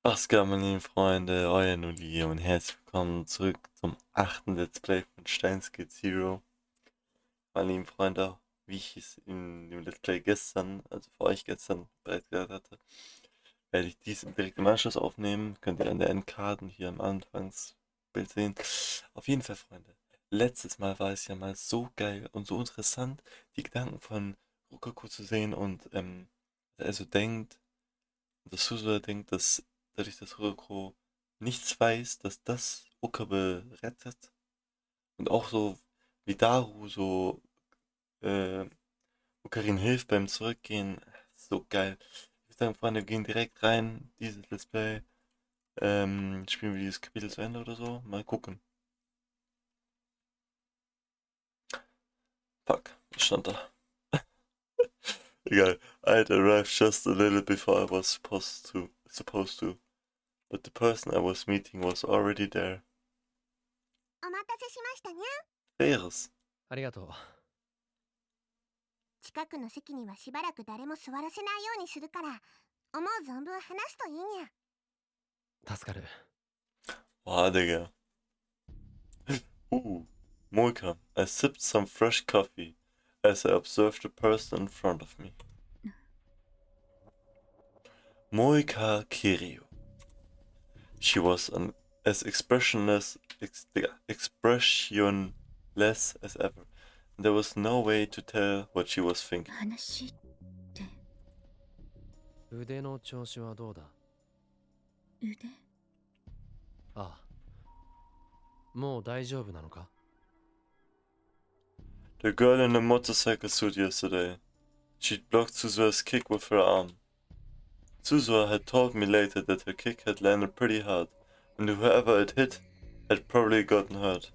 Was geht, meine lieben Freunde, euer Nuli und herzlich willkommen zurück zum 8. Let's Play von Steins Zero. Meine lieben Freunde, wie ich es in dem Let's Play gestern, also für euch gestern bereits gesagt hatte, werde ich dies direkt im Anschluss aufnehmen. Könnt ihr an der Endkarten hier am Anfangsbild sehen. Auf jeden Fall, Freunde, letztes Mal war es ja mal so geil und so interessant, die Gedanken von Rokoku zu sehen und also denkt, dass Suzuha denkt, dass dadurch, dass Kuroko nichts weiß, dass das Okabe rettet. Und auch so, wie Daru so äh, Okarin hilft beim Zurückgehen. So geil. Ich würde sagen, Freunde, wir gehen direkt rein, dieses Let's Play. Spielen wir dieses Kapitel zu Ende oder so? Mal gucken. Fuck, was stand da? Egal. I had arrived just a little before I was supposed to. But the person I was meeting was already there. お待たせしましたにゃ。Veres. ありがとう。近くの席にはしばらく誰も座らせないようにするから、思う存分話すといいにゃ。助かる。Boah, Digga. Moika. I sipped some fresh coffee as I observed the person in front of me. Moika Kiryu. She was as expressionless as ever. And there was no way to tell what she was thinking. 話って。腕の調子はどうだ？腕？ああ。もう大丈夫なのか？ The girl in the motorcycle suit yesterday. She'd blocked Suzuha's kick with her arm. Suzuha had told me later that her kick had landed pretty hard, and whoever it hit had probably gotten hurt.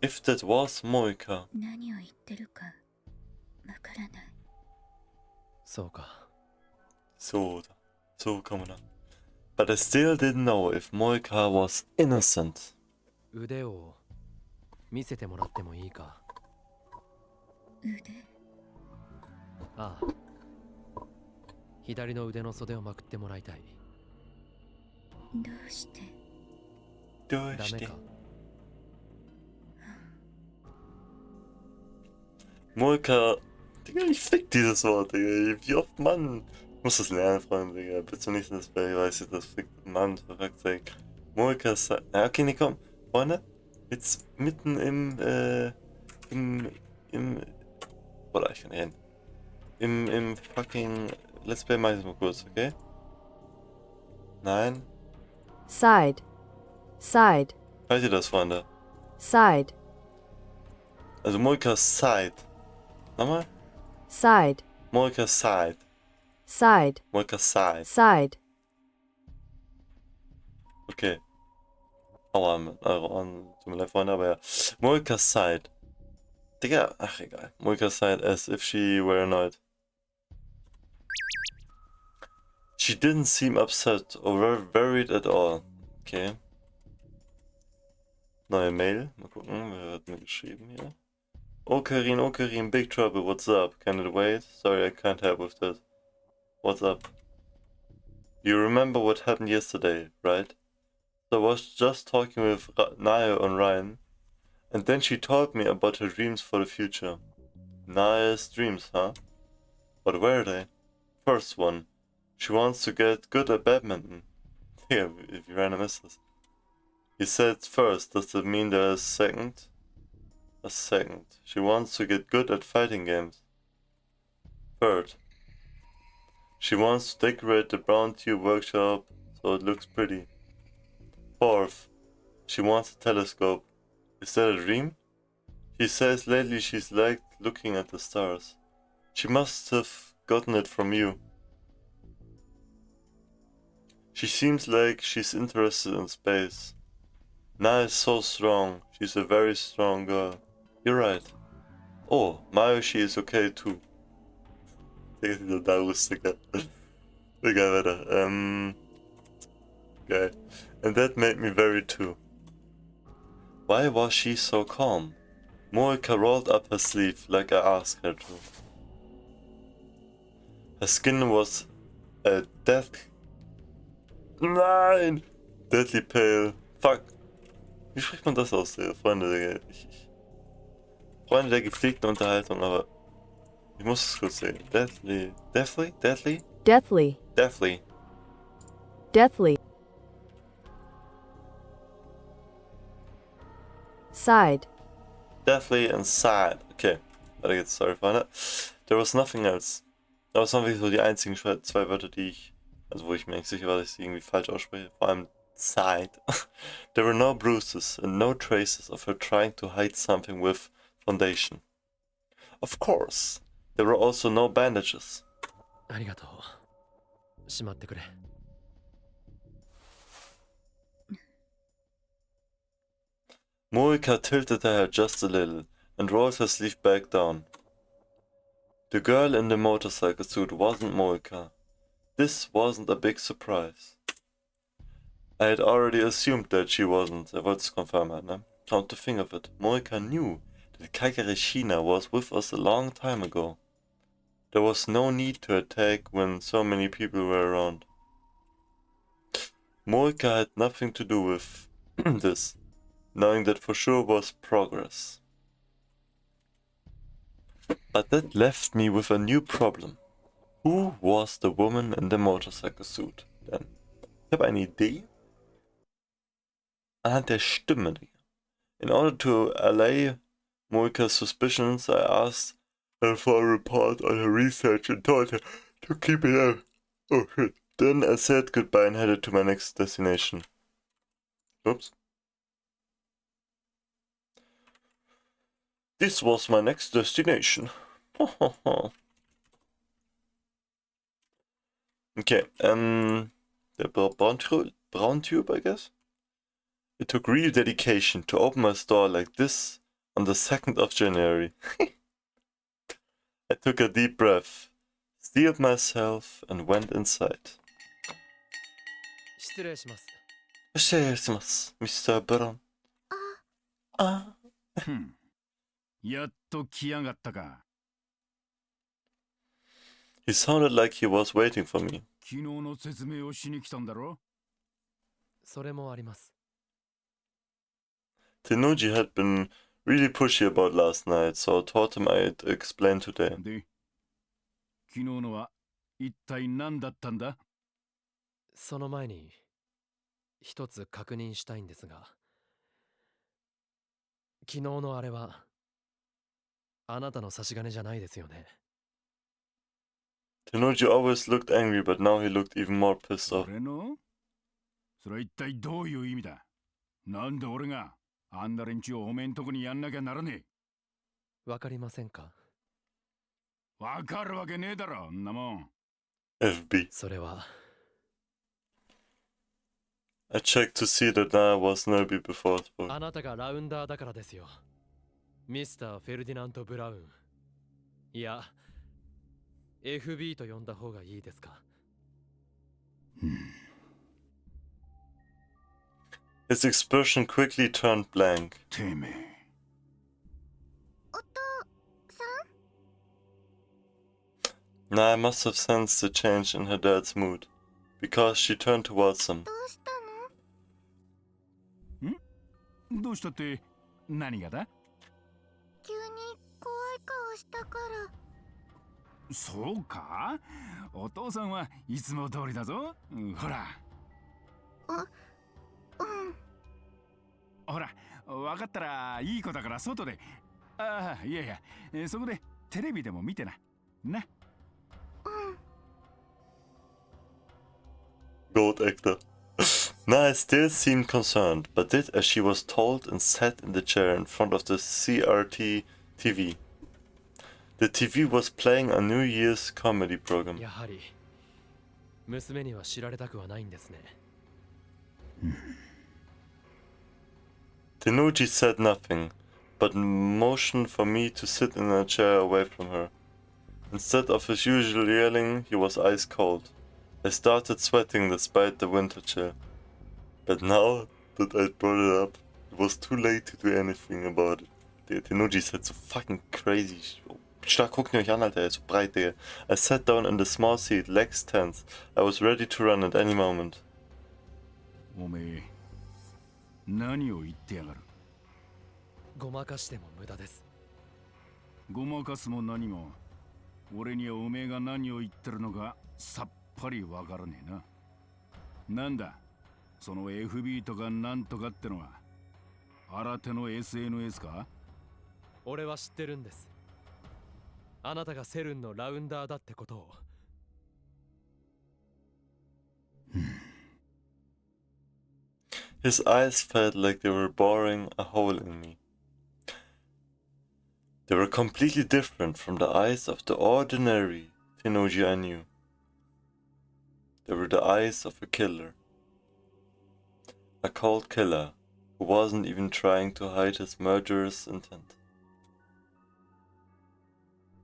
If that was Moika. 何を言ってるかわからない。そうか。So kann man. But I still didn't know if Moika was innocent. 腕を見せてもらってもいいか？腕？ああ。左の腕の袖をまくってもらいたい。どうして？ダメか？ Moika. Digga, ich fick dieses Wort, Digga. Wie oft Mann. Ich muss das lernen, Freunde, Digga. Bitte nicht, dass ich weiß, das fickt Mann, verreckt sein. Moika sagt. Ja, okay, nee, komm. Freunde. Jetzt mitten Oder ich kann reden. Im fucking Let's Play mach ich das mal kurz, okay? Nein. Side. Side. Hört ihr das, Freunde? Side. Also Moikas Side. Nochmal? Side. Moikas Side. Side. Moikas Side. Side. Okay. Aua, tut mir leid, Freunde, aber ja. Moikas Side. Digga, ach egal. Moikas Side as if she were annoyed. She didn't seem upset or worried at all. Okay. Neue Mail. Mal gucken, wer hat mir geschrieben hier? Oh Karin, big trouble, what's up? Can it wait? Sorry, I can't help with that. What's up? You remember what happened yesterday, right? So I was just talking with Naya on Ryan, and then she told me about her dreams for the future. Naya's dreams, huh? What were they? First one. She wants to get good at badminton. Yeah, if you ran a misses. He said first, does that mean there's second? A second. She wants to get good at fighting games. Third. She wants to decorate the brown tube workshop so it looks pretty. Fourth. She wants a telescope. Is that a dream? She says lately she's liked looking at the stars. She must have gotten it from you. She seems like she's interested in space. Na is so strong. She's a very strong girl. You're right. Oh, Mayoshi is okay too. Digga, dieser Daru-Sticker. Egal, weiter. Geil. And that made me very too. Why was she so calm? Moika rolled up her sleeve like I asked her to. Her skin was a death Nein! Deadly Pale. Fuck. Wie spricht man das aus, Freunde? Freunde der gepflegten Unterhaltung, aber ich muss es kurz sehen. Deathly. Deathly? Deathly? Deathly. Deathly. Deathly. Side. Deathly and sad. Okay. Weiter geht's, sorry, Freunde. There was nothing else. Das waren wirklich so die einzigen zwei Wörter, die ich, also wo ich mir nicht sicher war, dass ich sie irgendwie falsch ausspreche. Vor allem side. There were no bruises and no traces of her trying to hide something with foundation. Of course, there were also no bandages. ありがとう。しまってくれ。Moika tilted her head just a little and rolled her sleeve back down. The girl in the motorcycle suit wasn't Moika. This wasn't a big surprise. I had already assumed that she wasn't. Er wollte es confirmen, ne? Come to think of it, Moika knew that Kakarishina was with us a long time ago. There was no need to attack when so many people were around. Moika had nothing to do with this, knowing that for sure was progress. But that left me with a new problem. Who was the woman in the motorcycle suit then? Ich habe eine Idee. Anhand der Stimme. In order to allay Moika's suspicions, I asked her for a report on her research and told her to keep it up. Oh shit. Then I said goodbye and headed to my next destination. Oops. This was my next destination. Okay, the brown tube, I guess? It took real dedication to open my store like this on the 2nd of January. I took a deep breath, steeled myself, and went inside. 失礼します。失礼します, Mr. Brown. あ。やっと来やがったか。He sounded like he was waiting for me. 昨日の説明をしに来たんだろ。それもあります。Tenuji had been really pushy about last night, so I told him I'd explain today. で、昨日のは一体何だったんだ？その前に一つ確認したいんですが、昨日のあれはあなたの差し金じゃないですよね。Tenuji always looked angry, but now he looked even more pissed off. 俺の？それは一体どういう意味だ？なんで俺があんな連中をおめんとこにやんなきゃならねえ。わかりませんか？わかるわけねえだろ、んなもん。FB. それは。I checked to see that Naya was Nobi before I spoke. あなたがラウンダーだからですよ。ミスター・フェルディナント・ブラウン。いや、FB と呼んだ方がいいですか。His expression quickly turned blank. てめえ。お父さん Naya must have sensed the change in her dad's mood, because she turned towards him. どうしたの？どうしたって何がだ？急に怖い顔したから。そうか？お父さんはいつも通りだぞ。ほら。ほら、分かったらいい子だから外で。ああ、いやいや、そこでテレビでも見てな。な。Gold actor. Naya still seemed concerned, but did as she was told and sat in the chair in front of the CRT TV. The TV was playing a New Year's comedy program. やはり娘には知られたくはないんですね。Tenuji said nothing, but motioned for me to sit in a chair away from her. Instead of his usual yelling, he was ice cold. I started sweating despite the winter chill. But now that I brought it up, it was too late to do anything about it. Der Tenuji ist halt so fucking crazy. Stark, guckt euch an, Alter, er ist so breit, Digga. I sat down in the small seat, legs tense. I was ready to run at any moment. おめえ何を言ってやがる。ごまかしても無駄です。ごまかすも何も俺にはおめえが何を言ってるのかさっぱりわからねえな。なんだその FB とかなんとかってのは新手の SNS か？俺は知ってるんです。あなたがセルンのラウンダーだってことを。His eyes felt like they were boring a hole in me. They were completely different from the eyes of the ordinary Tenoji I knew. They were the eyes of a killer. A cold killer who wasn't even trying to hide his murderous intent.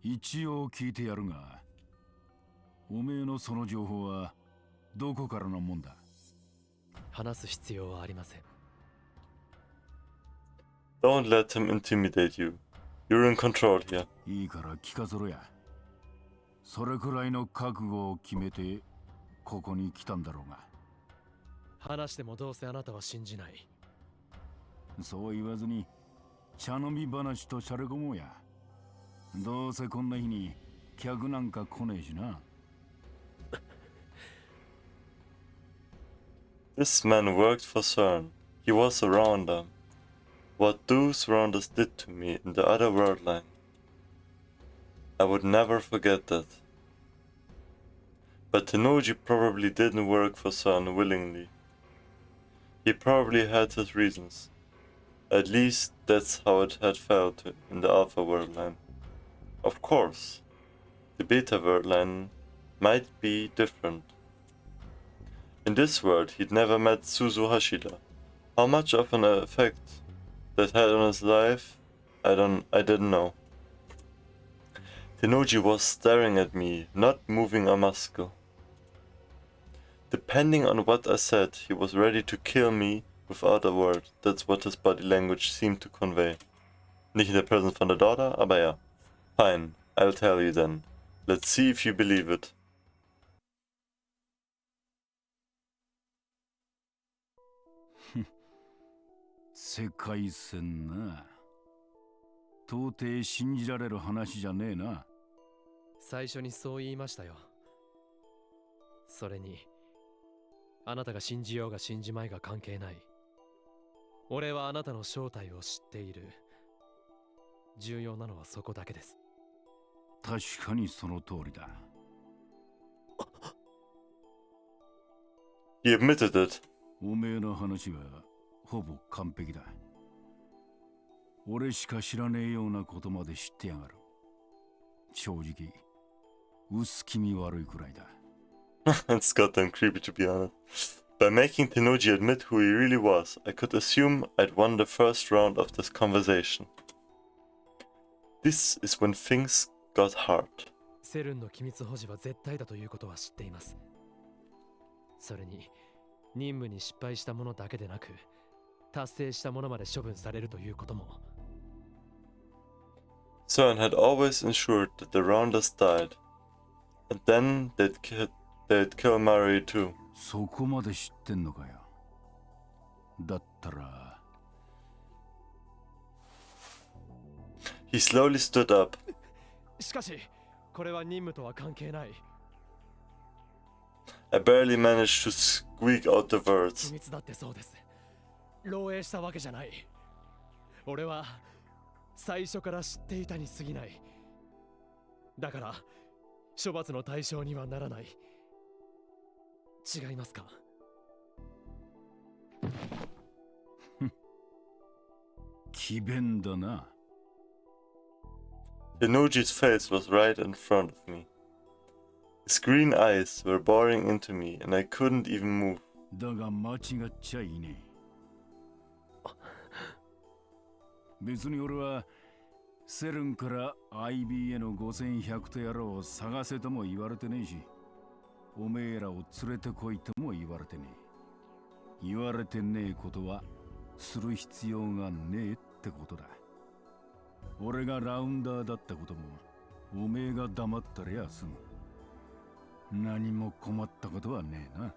一応聞いてやるが、おめえのその情報はどこからのもんだ？話す必要はありません。Don't let him intimidate you. You're in control here. いいから聞かせろや。それくらいの覚悟を決めてここに来たんだろうが。話してもどうせあなたは信じない。そう言わずに茶飲み話としゃれ込もうや。どうせこんな日に客なんか来ねえしな。This man worked for CERN. He was a rounder. What those rounders did to me in the other world line. I would never forget that. But Tenoji probably didn't work for CERN willingly. He probably had his reasons. At least that's how it had felt in the Alpha world line. Of course, the Beta world line might be different. In this world, he'd never met Suzu Hashida. How much of an effect that had on his life, I didn't know. Tenoji was staring at me, not moving a muscle. Depending on what I said, he was ready to kill me without a word. That's what his body language seemed to convey. Nicht in der Presence von der Daughter, aber ja. Fine, I'll tell you then. Let's see if you believe it. 世界線な。到底信じられる話じゃねえな。最初にそう言いましたよ。それに、あなたが信じようが信じまいが関係ない。俺はあなたの正体を知っている。重要なのはそこだけです。確かにその通りだ。He admitted it. おめえの話はほぼ完璧だ。俺しか知らねえようなことまで知ってやがる。正直、薄気味悪いくらいだ。It's goddamn creepy to be honest. By making Tenoji admit who he really was, I could assume I'd won the first round of this conversation. This is when things got hard. セルンの機密保持は絶対だということは知っています。それに、任務に失敗した者だけでなく、達成した者まで処分されるということも。CERN had always ensured that the rounders died, and then they'd kill Mario too. そこまで知ってんのかよ。だったら。He slowly stood up. しかし、これは任務とは関係ない。I barely managed to squeak out the 秘 words. 密だってそうです。漏洩したわけじゃない。俺は最初から知っていたに過ぎない。だから処罰の対象にはならない。違いますか？詭弁だな。Tenoji's face was right in front of me. His green eyes were boring into me, and I couldn't even move. だが間違っちゃいねえ。別に俺はセルンから IBN5100 とやろう探せとも言われてねえし、おめえらを連れてこいとも言われてねえ。言われてねえことはする必要がねえってことだ。俺がラウンダーだったこともおめえが黙ったりゃ済む。何も困ったことはねえな。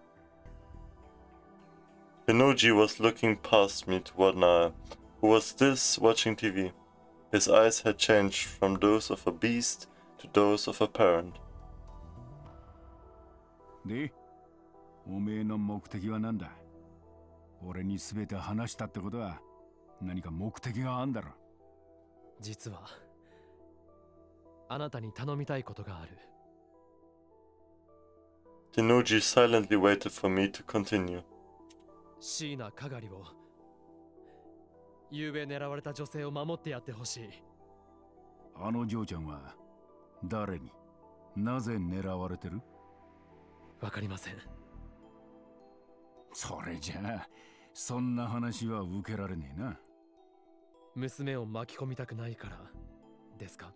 Tennoji was looking past me toward Naya, who was still watching TV. His eyes had changed from those of a beast to those of a parent. で、おめえの目的は何だ？俺に全て話したってことは何か目的があんだろ。実はあなたに頼みたいことがある。Tennoji silently waited for me to continue. 椎名かがりを、昨べ狙われた女性を守ってやってほしい。あの嬢ちゃんは誰に、なぜ狙われてる？わかりません。それじゃあそんな話は受けられねえな。娘を巻き込みたくないからですか？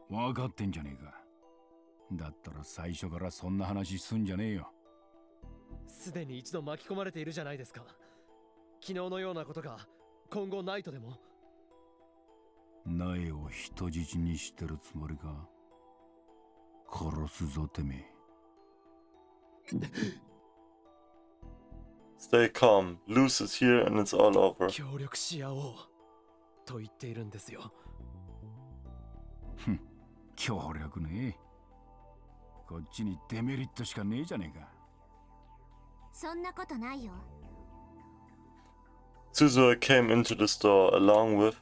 分かってんじゃねえか。だったら最初からそんな話すんじゃねえよ。すでに一度巻き込まれているじゃないですか。昨日のようなことが今後ないとでも。苗を人質にしてるつもりか？殺すぞてめえ。Stay calm. Lose is here and it's all over. 協力し合おうと言っているんですよ。協力ねえ。こっちにデメリットしかねえじゃねえか。そんなことないよ。 Suzuha came into the store along with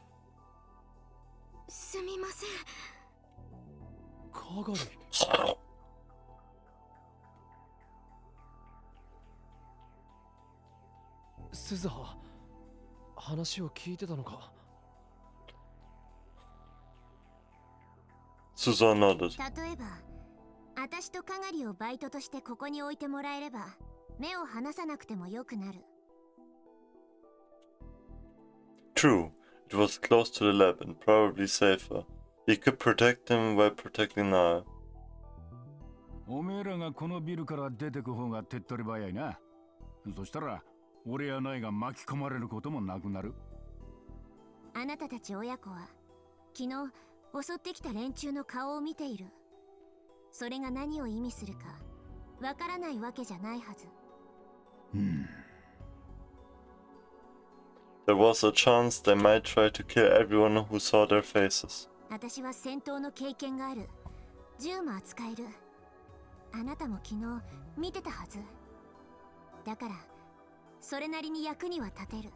すみません。かがり。鈴葉、話を聞いてたのか？ Suzuha nodded. 例えば、私とかがりをバイトとしてここに置いてもらえれば、目を離さなくてもよくなる。True, it was close to the lab and probably safer. He could protect him while protecting Naya. おめえらがこのビルから出てく方が手っ取り早いな。そしたら俺や苗が巻き込まれることもなくなる。あなたたち親子は昨日襲ってきた連中の顔を見ている。それが何を意味するかわからないわけじゃないはず。There was a chance they might try to kill everyone who saw their faces. 私は戦闘の経験がある。銃も扱える。あなたも昨日見てたはず。だからそれなりに役には立てる。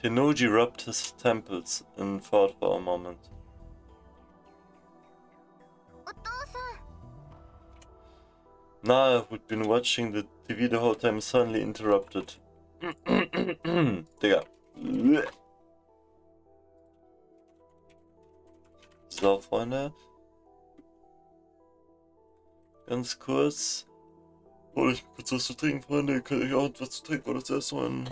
Tennoji rubbed his temples and thought for a moment. お父さん。 Naya, who'd been watching the TV the whole time, suddenly interrupted. Digga. So, Freunde. Ganz kurz. Hol ich mir kurz was zu trinken, Freunde. Könnt ihr auch was zu trinken oder zu essen holen?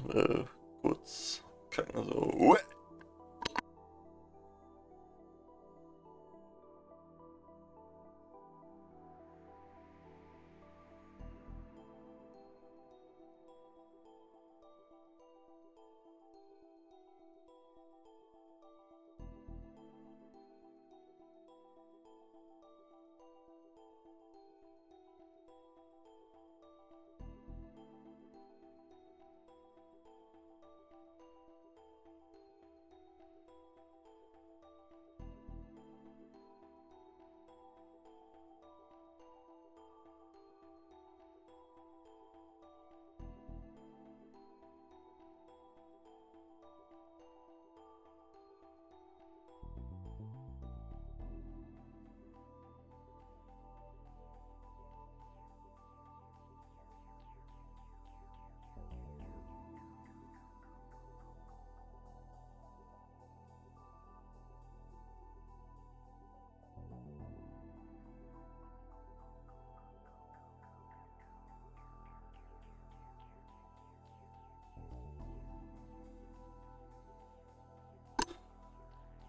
Kurz kacken. Also.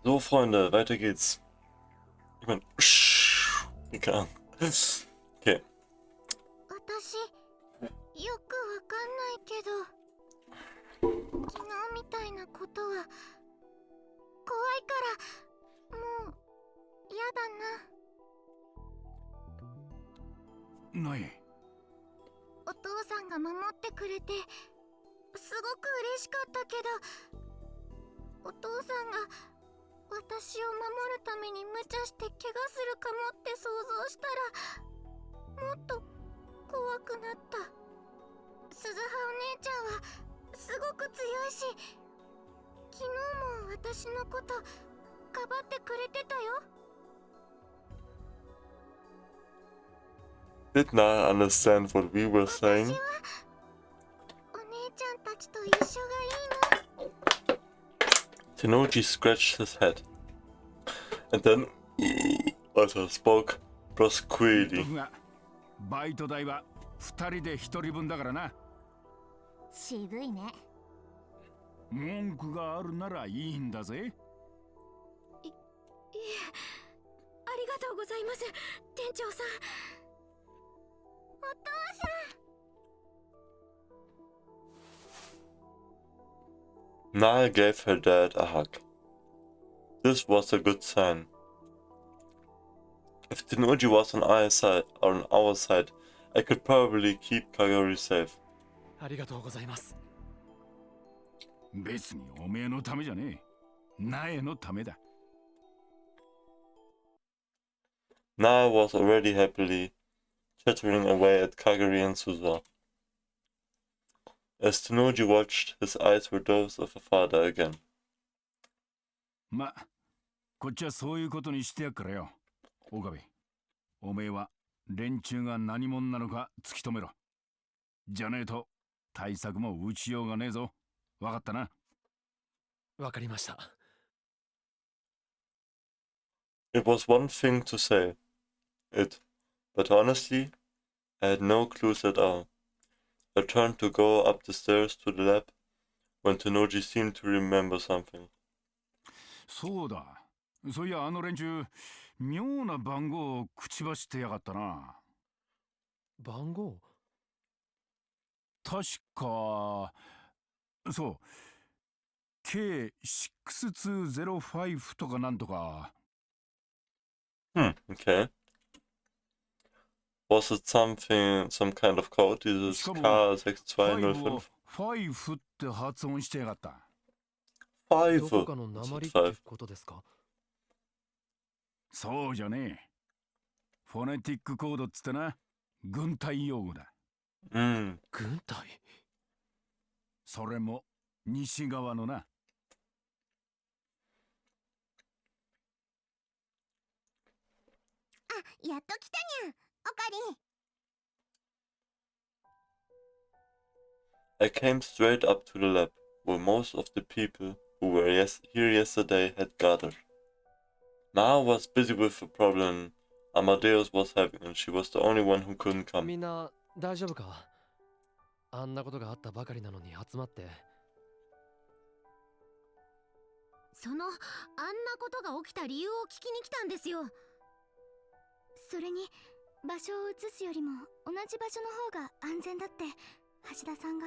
So, Freunde, weiter geht's. Ich mein, egal. Okay. 私よくわかんないけど、昨日みたいなことは怖いからもう嫌だな。苗、が守ってくれてすごく嬉しかったけど、お父さんが私を守るために無茶して怪我するかもって想像したら、もっと怖くなった。鈴葉お姉ちゃんはすごく強いし、昨日も私のことかばってくれてたよ。 Did not understand what we were 私 saying. はお姉ちゃんたちと一緒がいいの。 Tenoji scratched his head, and then Otter spoke 言っ brusquely. とくがバイト代は2人で1人分だからな。渋いね。文句があるならいいんだぜ。いえ、ありがとうございます、店長さん。お父さん。 Nae gave her dad a hug. This was a good sign. If Tenoji was on our side, I could probably keep Kagori safe. ありがとうございます。別におめえのためじゃねえ。苗のためだ。Nae was already happily chattering away at Kagori and Suzuha. As Tenoji watched, his eyes were those of a father again. ま、こっちはそういうことにしてやっからよ。岡部、おめえは連中が何者なのか突き止めろ。じゃねえと対策も打ちようがねえぞ。わかったな。わかりました。It was one thing to say it, but honestly, I had no clues at all. I turned to go up the stairs to the lab when Tenoji seemed to remember something. そうだ。そういやあの連中、妙な番号を口走ってやがったな。番号？確か、そう。K6205 とかなんとか。Okay. Was it some kind of code? Dieses しかも K6205? 5って発音してやがった。ど 5. こかの鉛ってことですか？そうじゃねえ。フォネティックコードっつってな、軍隊用語だ。軍隊？それも西側のな。あ、やっと来たにゃん、おかり。 I came straight up to the lab, where most of the people who were here yesterday had gathered. Mao was busy with a problem Amadeus was having, and she was the only one who couldn't come. みんな大丈夫か？あんなことがあったばかりなのに集まって。そのあんなことが起きた理由を聞きに来たんですよ。それに場所を移すよりも同じ場所の方が安全だって橋田さんが。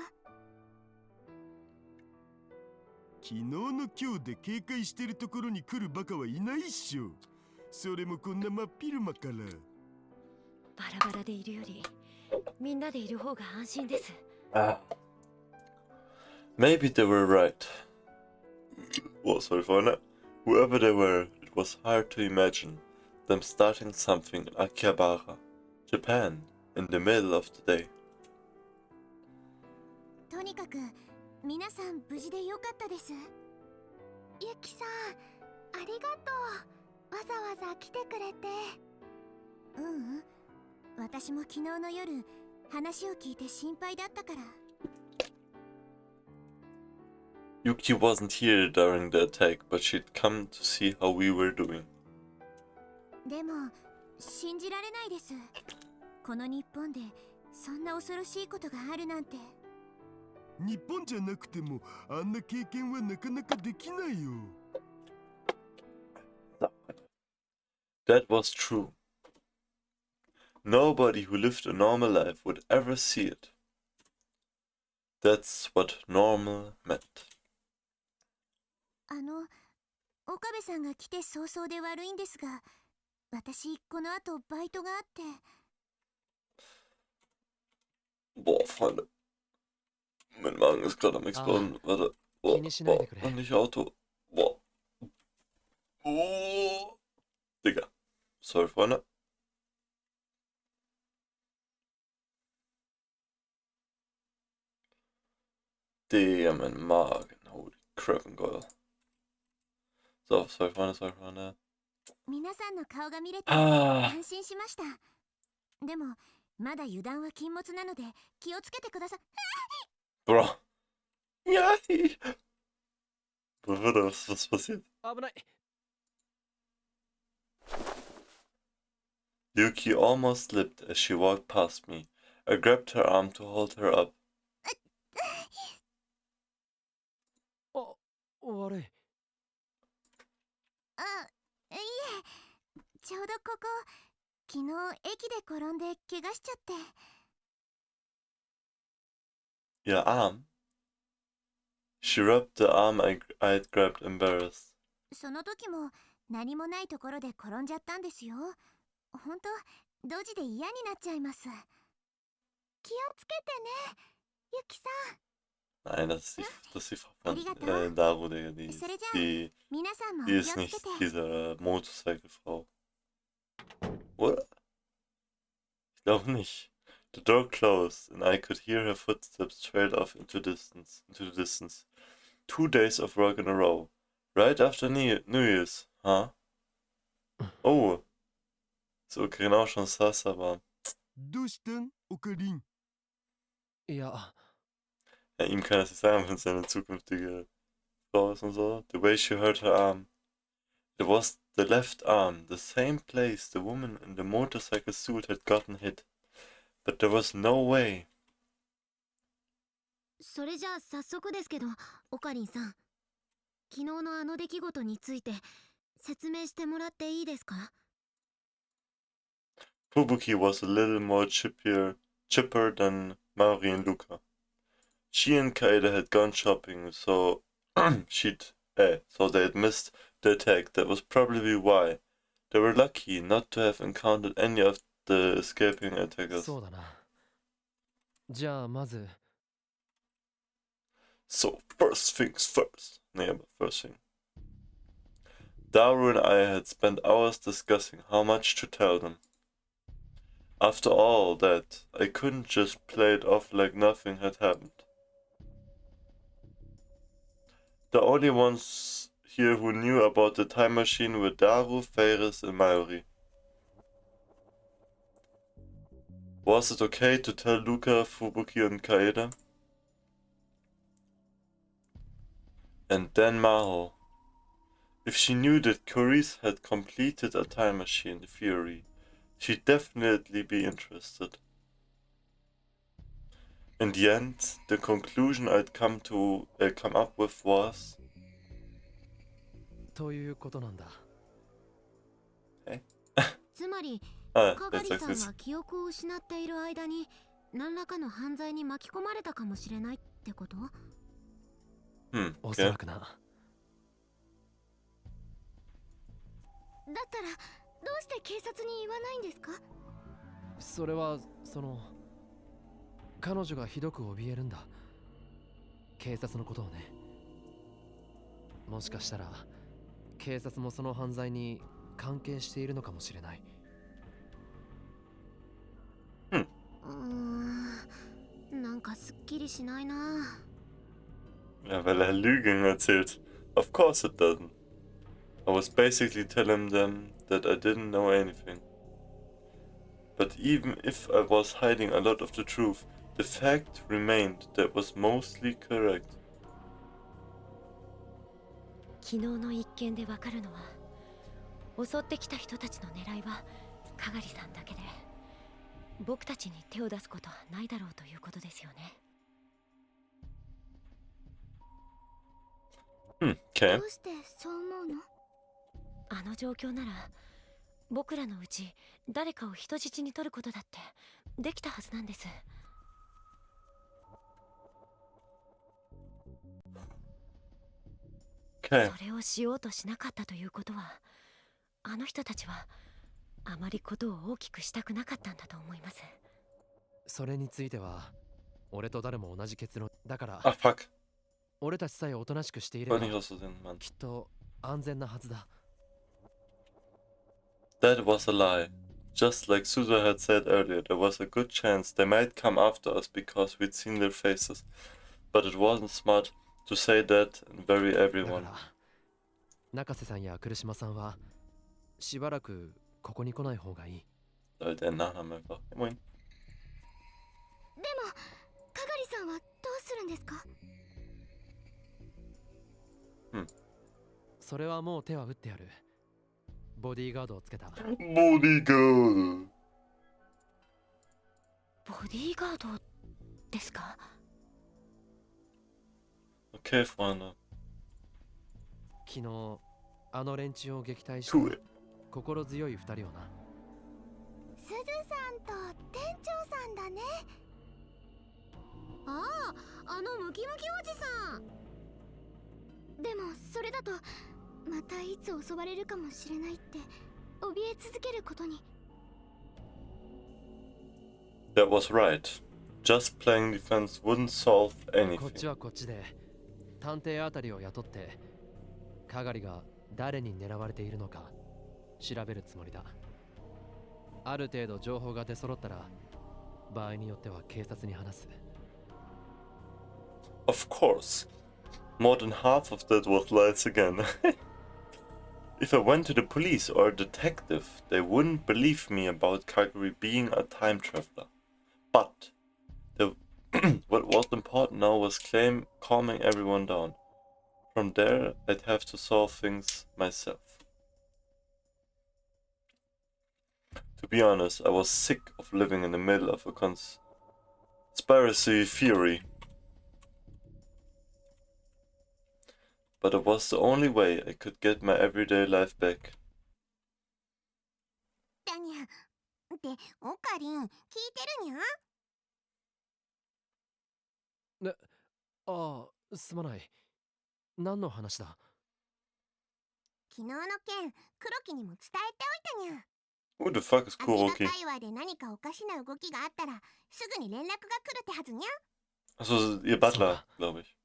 昨日の今日で警戒してるところに来るバカはいないっしょ。それもこんな真っ昼間から。バラバラでいるよりみんなでいる方が安心です。Maybe they were right. Well, sorry for that. Whoever they were, it was hard to imagine them starting something in Akihabara, Japan, in the middle of the day. とにかく皆さん無事でよかったです。ゆきさん、ありがとう。わざわざ来てくれて。私も昨日の夜話を聞いて心配だったから。 Yuki wasn't here during the attack, but she'd come to see how we were doing. でも信じられないです。この日本でそんな恐ろしいことがあるなんて。日本じゃなくてもあんな経験はなかなかできないよ。That was true. Nobody who lived a normal life would ever see it. That's what normal meant. 岡部さんが来て早々で悪いんですが、私この後バイトがあって。Boah, Freunde. Mein Magen ist gerade am Exploden. Warte. Boah, boah, und nicht Auto. Boah. Oh. Digga. Sorry, Freunde. Digga, mein Magen. Holy crap and goil. So, sorry, Freunde. 皆さんの顔が見れて Ah. 安心しました。でも、まだ油断は禁物なので気をつけてください。Bro. Ja. Was passiert? 危ない。 Yuki almost slipped as she walked past me. I grabbed her arm to hold her up. あ、悪い。あ、いえ、ちょうどここ、昨日駅で転んで怪我しちゃって。Ihr Arm? She rubbed the arm I had grabbed, embarrassed. その時も何もないところで転んじゃったんですよ。ほんと、ドジで嫌になっちゃいます。気をつけてね、ユキさん。 Nein, das ist die Frau von Arigato. Daru, Digga. Die皆さんも ist 気を nicht つけて。 diese Motorcycle-Frau. Oder? Ich glaube nicht. The door closed, and I could hear her footsteps trail off into the distance. 2 days of work in a row. Right after New Year's, huh? Oh. So, genau schon saß, aber... どうしたんオカリン。いや、 Ja, ihm kann das nicht sagen, wenn es seine zukünftige Frau ist und so. The way she hurt her arm. It was the left arm, the same place the woman in the motorcycle suit had gotten hit. But there was no way. それじゃあ早速ですけど、オカリンさん。昨日のあの出来事について説明してもらっていいですか？ Fubuki was a little more chipper than Mari and Luca. She and Kaede had gone shopping, so so they had missed the attack. That was probably why. They were lucky not to have encountered any of the escaping attackers. そうだな。じゃあまず。 So, first things first. Nee, but first thing. Daru and I had spent hours discussing how much to tell them. After all that, I couldn't just play it off like nothing had happened. The only ones here who knew about the time machine were Daru, Feiris, and Mayuri. Was it okay to tell Luca, Fubuki, and Kaede? And then Maho. If she knew that Corice had completed a time machine theory, she'd definitely be interested. In the end, the conclusion I'd come up with was... ということなんだ。つまり、 Ah, かが jetzt り sagst さ du ん es. は記憶を失っている間に何らかの犯罪に巻き込まれたかもしれないってこと？ おそ Okay. らくな。だったらどうして警察に言わないんですか？それは彼女がひどく怯えるんだ。警察のことをね。もしかしたら警察もその犯罪に関係しているのかもしれない。なんかすっきりしないな。 Ja, weil er Lügen erzählt. Of course it doesn't. I was basically telling them that I didn't know anything. But even if I was hiding a lot of the truth, the fact remained that was mostly correct. 昨日の一件でわかるのは、襲ってきた人たちの狙いはかがりさんだけで、僕たちに手を出すことはないだろうということですよね。 Okay. どうしてそう思うの？あの状況なら僕らのうち誰かを人質に取ることだってできたはずなんです。 Okay. それをしようとしなかったということは、あの人たちはあまりことを大きくしたくなかったんだと思います。それについては俺と誰も同じ結論だから Ach, fuck. 俺たちさえおとなしくしていれ War ば nicht aus Versehen, Mann. きっと安全なはずだ。 That was a lie. Just like Suza had said earlier, there was a good chance they might come after us because we'd seen their faces. But it wasn't smart to say that and bury だか everyone. ら中瀬さんや来島さんはしばらくここに来ない方がいい。 Der Nachname einfach. Ja, moin. でもかがりさんはどうするんですか？それはもう手は打ってやる。ボディーガードをつけた。 Bodyguard. ボディーガードですか？ Okay, Freunde. 昨日あの連中を撃退し Tu た心強い二人をな。すずさんと店長さんだね。ああ、あのムキムキおじさん。でもそれだとまたいつ襲われるかもしれないって怯え続けることに。 That was right. Just playing defense wouldn't solve こっち anything. はこっちで探偵あたりを雇ってかがりが誰に狙われているのか調べるつもりだ。ある程度情報が出揃ったら場合によっては警察に話す。 Of course. More than half of that was lies again. If I went to the police or a detective, they wouldn't believe me about Kaguri being a time traveler. But what was important now was calming everyone down. From there, I'd have to solve things myself. To be honest, I was sick of living in the middle of a conspiracy theory. But it was the only way I could get my everyday life back. だにゃ。ってオカリン聞いてるにゃ？ああ、すまない。何の話だ？昨日の件、黒木にも伝えておいたにゃ。 Who the fuck is アメリ Kuroki? カ界隈で何かおかしな動きがあったらすぐに連絡が来るってはずにゃ。 Achso, ihr Butler, glaube ich.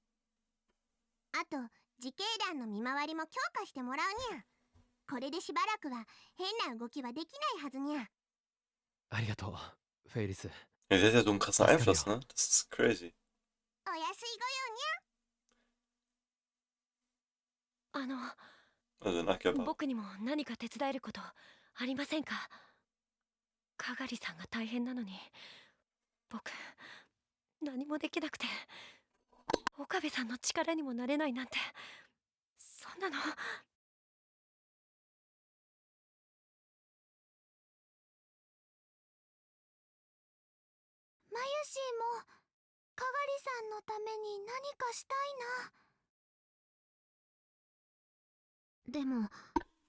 あと自警団の見回りも強化してもらうにゃ。これでしばらくは変な動きはできないはずにゃ。ありがとう、フェイリス。 Ja, der hat ja so einen krassen Einfluss, ne? Das ist crazy. お安いあの Also in Akihabara. 僕にも何か手伝えることありませんか？かがりさんが大変なのに僕何もできなくて岡部さんの力にもなれないなんてそんなの。ご用にゃ。マユシーもかがりさんのために何かしたいな。でも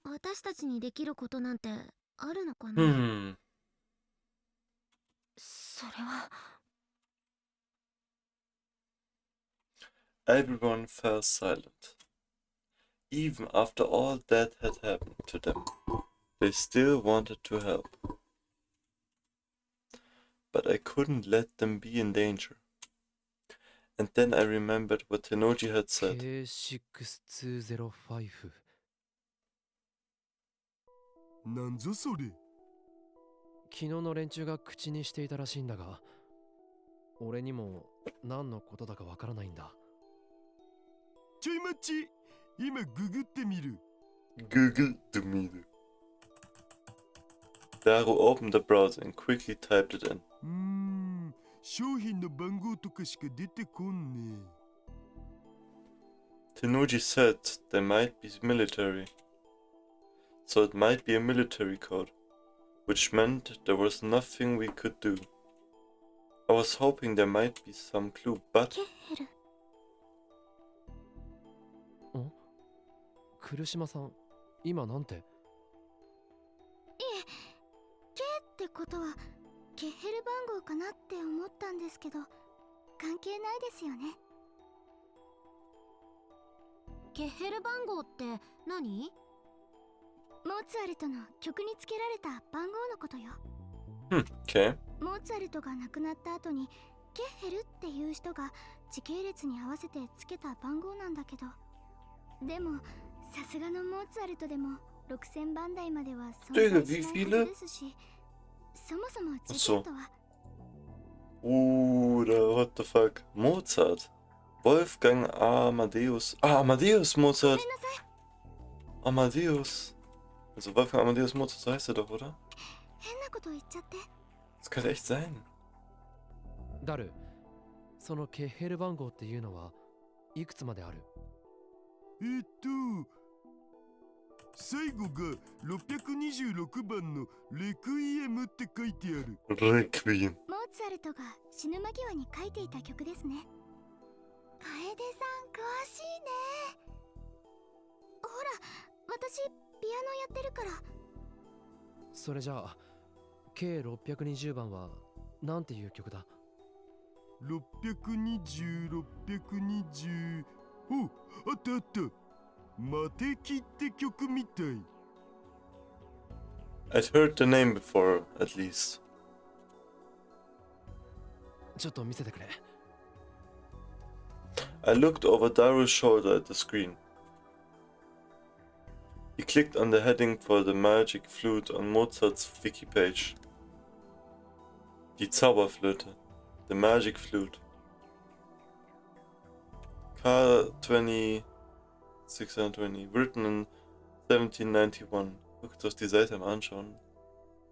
私たちにできることなんてあるのかな。 それは Everyone fell silent. Even after all that had happened to them, they still wanted to help. But I couldn't let them be in danger. And then I remembered what Tenoji had said. K6205。 なんぞそれ。昨日の連中が口にしていたらしいんだが、俺にも何のことだかわからないんだ。ちょい待ち、今ググってみる。 Google to me. Daru opened the browser and quickly typed it in. 商品の番号とかしか出てこんね。 Tenoji said they might be military. So it might be a military code, which meant there was nothing we could do. I was hoping there might be some clue, but ケヘル。来島さん、今なんて？いえ、ケってことはケヘル番号かなって思ったんですけど、関係ないですよね。ケヘル番号って何？モーツァルトの曲につけられた番号のことよ。okay. モーツァルトが亡くなった後にケッヘルっていう人が時系列に合わせてつけた番号なんだけど、でもさすがのモーツァルトでも6000番台までは存在しないはずですし、そもそも時系とは。What the fuck? Mozart. Wolfgang Amadeus. Ah, Amadeus Mozart. ごめんなさい。 Amadeus. Also Wolfgang Amadeus Mozart, so heißt er doch, oder? 変なこと言っちゃって。 Das könnte echt sein. ダル、そのケッヘル番号っていうのはいくつまである？最後が626番のレクイエムって書いてある。Requiem. モーツァルトが死ぬ間際に書いていた曲ですね。楓さん詳しいね。ほら、私ピアノやってるから。それじゃあ計620番はなんていう曲だ620、620。お、あったあった。マテキって曲みたい。I'd heard the name before, at least. ちょっと見せてくれ。I looked over Daru's shoulder at the screen. He clicked on the heading for the magic flute on Mozart's wiki page. Die Zauberflöte. The magic flute. K20 620. Written in 1791. Guckt euch die Seite mal anschauen.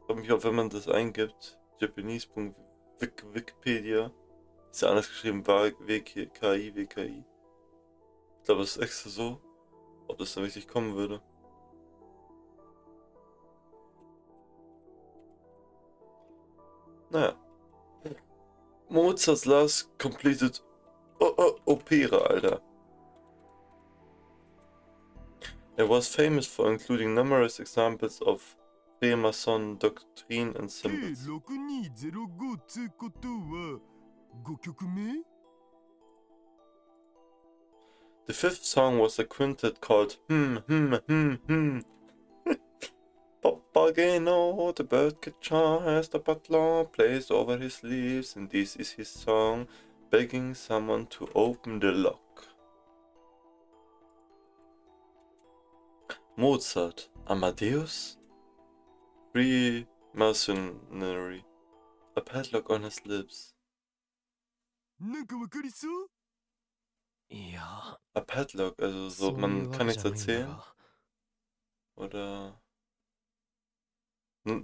Ich frage mich auch, wenn man das eingibt, Japanese.wikipedia, ist ja anders geschrieben, WKI. Ich glaube, es ist extra so, ob das dann wirklich kommen würde. Naja. Mozart's last completed opera, Alter. It was famous for including numerous examples of Freemason doctrine and symbols. 6205つことは5曲目？ The fifth song was a quintet called Papageno, the birdcatcher, has the butler placed over his sleeves, and this is his song, begging someone to open the lock. Mozart, Amadeus? Freemasonry, a padlock on his lips. なんかわかりそう？いや、 A padlock, also so, そうい man うわ kann けじ nichts ゃないんだ erzählen? が。 Oder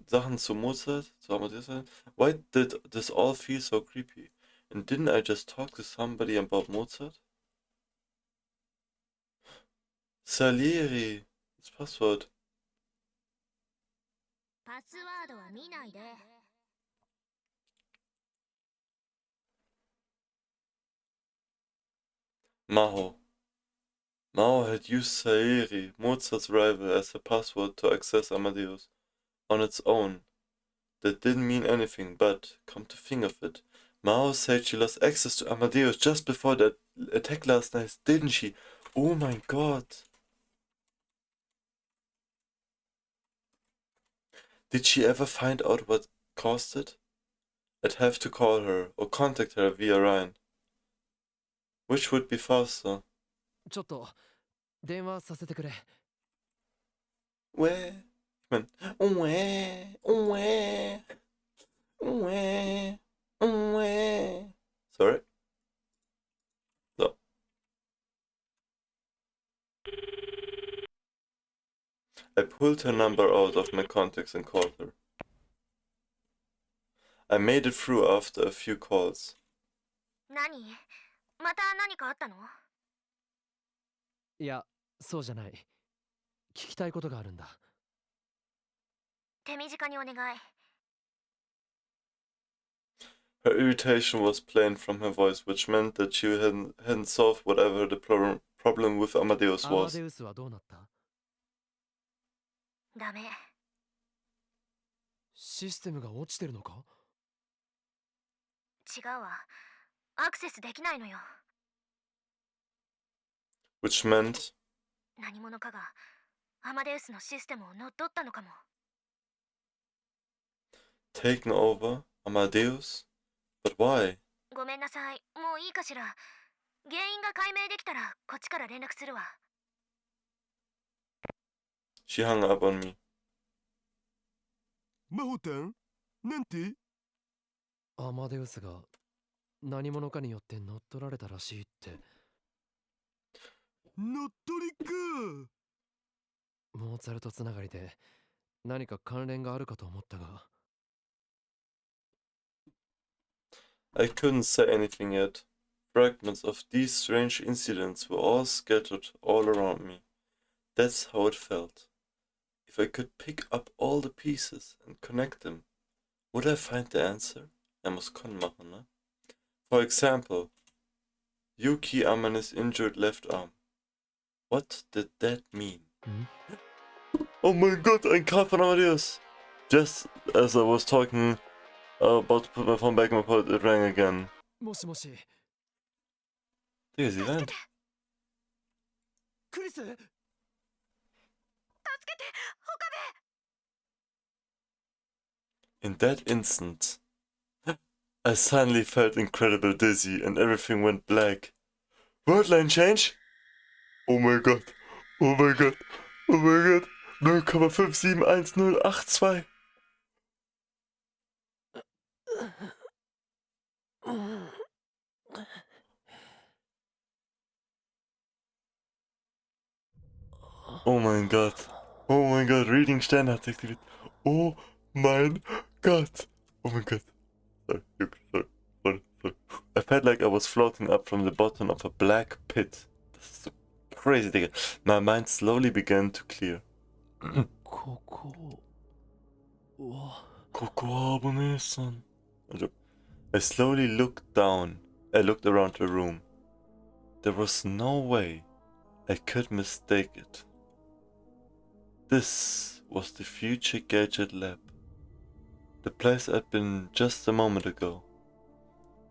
Sachen zu Mozart, zu Amadeus? Why did this all feel so creepy? And didn't I just talk to somebody about Mozart? Salieri, das Passwort. パスワードは見ないで。 Maho. Maho had used Salieri, Mozart's rival, as a password to access Amadeus on its own. That didn't mean anything, but, come to think of it, Mao said she lost access to Amadeus just before the attack last night, didn't she? Oh my god. Did she ever find out what caused it? I'd have to call her, or contact her via Ryan. Which would be faster? ちょっと電話させてくれ。 Where? Ich mein, where? Sorry? So. I pulled her number out of my contacts and called her. I made it through after a few calls. 何？また何かあったの？いや、そうじゃない。聞きたいことがあるんだ。手短にお願い。 Her irritation was plain from her voice, which meant that she hadn't solved whatever the problem with Amadeus アマ was. デウスはどうなった？ダメ。システムが落ちてるのか？違うわ。アクセスできないのよ。 Which meant 何者かがアマデウスのシステムを乗っ取ったのかも。 taken over Amadeus? But why? ごめんなさい。もういいかしら。原因が解明できたらこっちから連絡するわ。She hung up on me. マホタンなんて？アマデウスが何者かによって乗っ取られたらしいって。乗っ取りか。モーツァルトつながりで何か関連があるかと思ったが。I couldn't say anything yet. Fragments of these strange incidents were all scattered all around me. That's how it felt. If I could pick up all the pieces and connect them, would I find the answer? Muss Con machen, ne? For example, Yuki Amane's injured left arm. What did that mean? Oh my god, ein Card von Amadeus! Just as I was talking about to put my phone back in my pocket, it rang again. もしもし。Digga, sie rennt. クリス。助けて、岡部。 In that instant, I suddenly felt incredibly dizzy and everything went black. Wordline change? Oh my god. Oh my god. Oh my god. 0,571082. Oh mein Gott. Oh mein Gott. Reading Stern hat aktiviert. Oh mein Gott. Oh mein Gott. Sorry. Sorry. I felt like I was floating up from the bottom of a black pit. This is so crazy, Digga. My mind slowly began to clear. ここは。ここは危ねえさん。I slowly looked down. I looked around the room. There was no way I could mistake it. This was the future gadget lab. The place I'd been just a moment ago.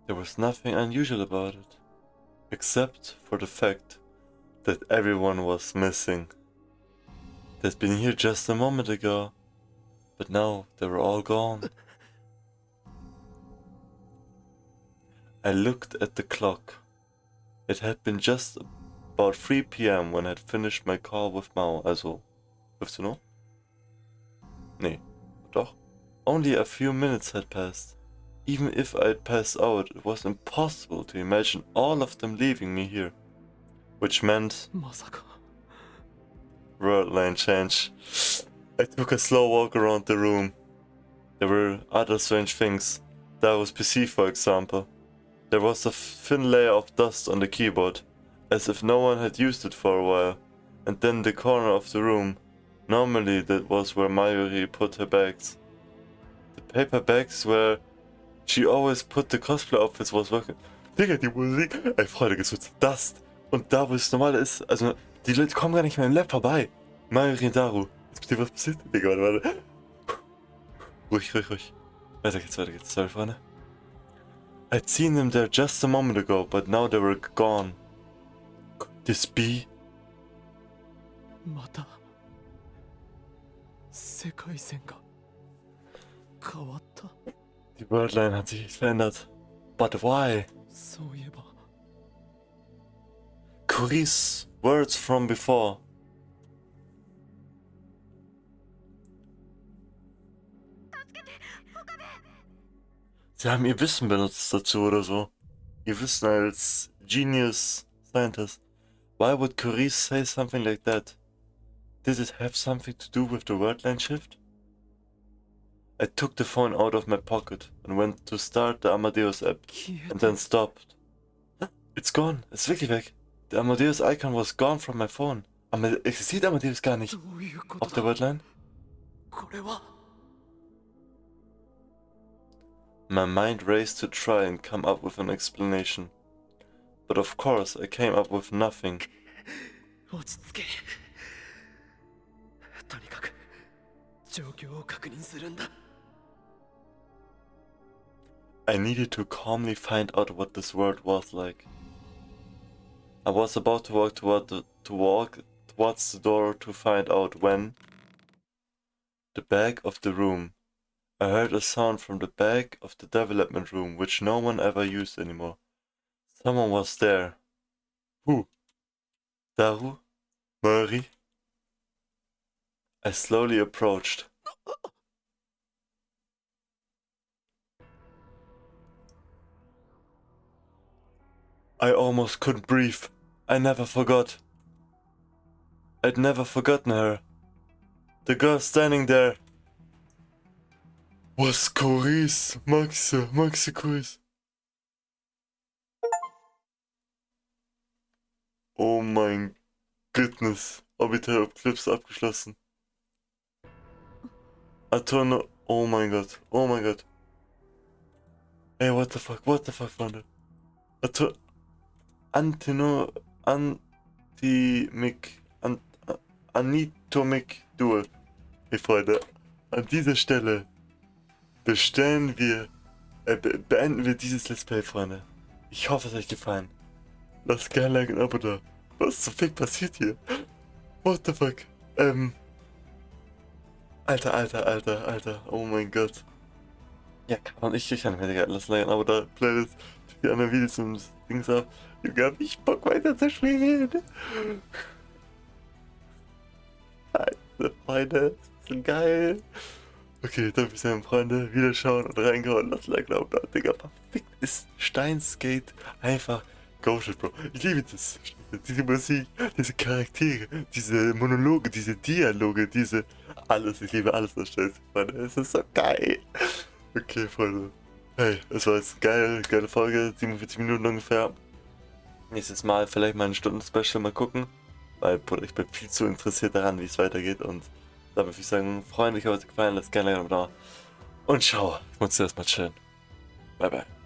There was nothing unusual about it, except for the fact that everyone was missing. They'd been here just a moment ago, but now they were all gone. I looked at the clock. It had been just about 3 p.m. when I had finished my call with Mao, also 15 Uhr? Nee, doch. Only a few minutes had passed. Even if I had passed out, it was impossible to imagine all of them leaving me here. Which meant... まさか。 World line change. I took a slow walk around the room. There were other strange things. Daro's PC, for example. There was a thin layer of dust on the keyboard, as if no one had used it for a while. And then the corner of the room. Normally that was where Mayuri put her bags. The paper bags where she always put the cosplay outfits was working. Digga, die Musik. Ey, Freunde, es wird Dust. Und da, wo es normal ist, also die Leute kommen gar nicht mehr im Lab vorbei. Mayuri und Daru. Ist mit dir was passiert? Digga, warte. Ruhig. Weiter geht's. Sorry, Freunde. I'd seen them there just a moment ago, but now they were gone. Could this be? また世界線が変わった。 Die Wordline hat sich verändert. But why? そういえば Kuri's words from before. Sie haben ihr Wissen benutzt dazu oder so. Ihr Wissen als Genius Scientist. Why would Kuri say something like that? Did it have something to do with the wordline shift? I took the phone out of my pocket and went to start the Amadeus app, 消え and た。 then stopped. It's gone. It's wirklich weg. The Amadeus icon was gone from my phone. Existiert Amadeus gar nicht どういうこと auf der だ。 Wordline? これは。 My mind raced to try and come up with an explanation. But of course, I came up with nothing. 落ち着け。とにかく状況を確認するんだ。 I needed to calmly find out what this world was like. I was about to walk towards the door to find out when the back of the room, I heard a sound from the back of the development room, which no one ever used anymore. Someone was there. Who? Daru? Murray? I slowly approached. I almost couldn't breathe. I never forgot. I'd never forgotten her. The girl standing there was Coris. Maxe Coris. Oh mein goodness. Orbital Eclipse abgeschlossen. Atono. Oh mein Gott. Oh mein Gott. Ey, what the fuck, Freunde. Anitomic Duel. Hey, Freunde. An dieser Stelle beenden wir dieses Let's Play, Freunde. Ich hoffe, es hat euch gefallen. Lasst gerne ein Like und ein Abo da. Was zum Fick passiert hier? What the fuck? Alter. Oh mein Gott. Ja, und ich kann nicht mehr, Digga. Lasst ein Like und ein Abo da. Playlist, die anderen Videos und Dings ab. Junge, hab ich Bock weiter zu spielen. Scheiße, Freunde. Das ist geil. Okay, dann bis dann, Freunde. Wiederschauen und reingehauen. Lasst ein Like und ein Abo da. Digga, perfekt ist Steins Gate einfach Go Shit, Bro. Ich liebe das. Diese Musik, diese Charaktere, diese Monologe, diese Dialoge, alles. Ich liebe alles, was Steins, Freunde. Es ist so geil. Okay, Freunde. Hey, es war jetzt eine geile Folge. 47 Minuten ungefähr. Nächstes Mal vielleicht mal ein Stunden-Special mal gucken. Weil, Bruder, ich bin viel zu interessiert daran, wie es weitergeht. Und da würde ich sagen, Freunde, ich hoffe, es hat gefallen. Lasst gerne da. Und ciao. Ich muss erstmal chillen. Bye, bye.